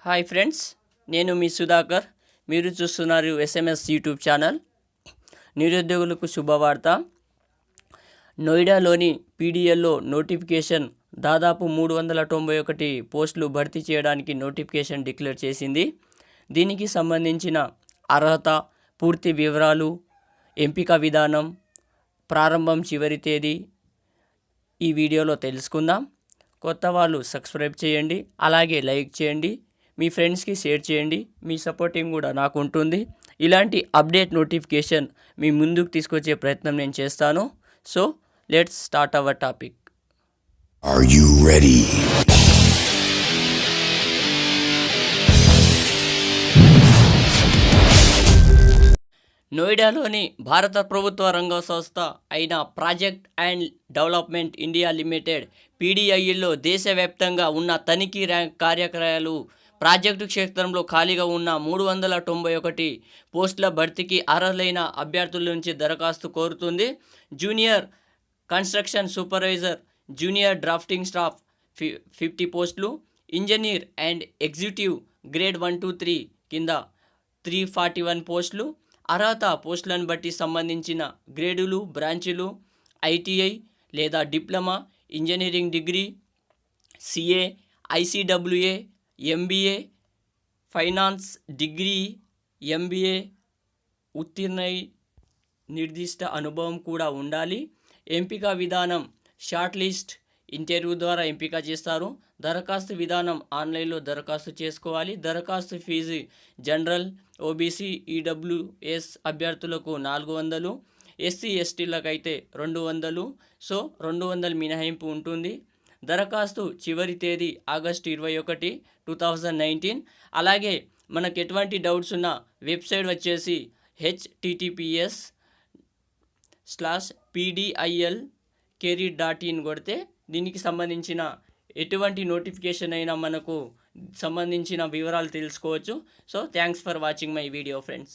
Hi friends, నేను మీ సుధాకర్. మీరు చూస్తున్నారు ఎస్ఎంఎస్ యూట్యూబ్ ఛానల్. నిరుద్యోగులకు శుభవార్త. నోయిడాలోని పీడిఎల్లో నోటిఫికేషన్ దాదాపు 391 పోస్టులు భర్తీ చేయడానికి నోటిఫికేషన్ డిక్లేర్ చేసింది. దీనికి సంబంధించిన అర్హత, పూర్తి వివరాలు, ఎంపిక విధానం, ప్రారంభం చివరి తేదీ ఈ వీడియోలో తెలుసుకుందాం. కొత్త వాళ్ళు సబ్స్క్రైబ్ చేయండి, అలాగే లైక్ చేయండి, మీ ఫ్రెండ్స్కి షేర్ చేయండి. మీ సపోర్టింగ్ కూడా నాకు ఉంటుంది. ఇలాంటి అప్డేట్ నోటిఫికేషన్ మీ ముందుకు తీసుకొచ్చే ప్రయత్నం నేను చేస్తాను. So let's start our topic. Are you ready? నోయిడాలోని భారత ప్రభుత్వ రంగ సంస్థ అయిన project and development India limited పీడీఐలో దేశవ్యాప్తంగా ఉన్న తనిఖీ ర్యాంక్ కార్యక్రమాలు ప్రాజెక్టు క్షేత్రంలో ఖాళీగా ఉన్న 391 పోస్టుల భర్తీకి అర్హులైన అభ్యర్థుల నుంచి దరఖాస్తు కోరుతుంది. Junior construction supervisor, junior drafting staff 50 పోస్టులు, engineer and executive grade 1 to 3 కింద 341 పోస్టులు. అర్హత పోస్టులను బట్టి సంబంధించిన గ్రేడులు, బ్రాంచులు ఐటీఐ లేదా diploma, engineering degree, CA, ICWA, MBA, finance degree, MBA ఉత్తీర్ణై నిర్దిష్ట అనుభవం కూడా ఉండాలి. ఎంపిక విధానం షార్ట్ లిస్ట్ ఇంటర్వ్యూ ద్వారా ఎంపిక చేస్తారు. దరఖాస్తు విధానం ఆన్లైన్లో దరఖాస్తు చేసుకోవాలి. దరఖాస్తు ఫీజు జనరల్, ఓబీసీ, ఈడబ్ల్యూఎస్ అభ్యర్థులకు 400, ఎస్సీ ఎస్టీలకు అయితే 200. సో 200 మినహాయింపు ఉంటుంది. దరఖాస్తు చివరి తేదీ ఆగస్టు 21, 2019. అలాగే మనకు ఎటువంటి డౌట్స్ ఉన్నా వెబ్సైట్ వచ్చేసి https:/pdil.career.in కొడితే దీనికి సంబంధించిన ఎటువంటి నోటిఫికేషన్ అయినా మనకు సంబంధించిన వివరాలు తెలుసుకోవచ్చు. So thanks for watching my video friends.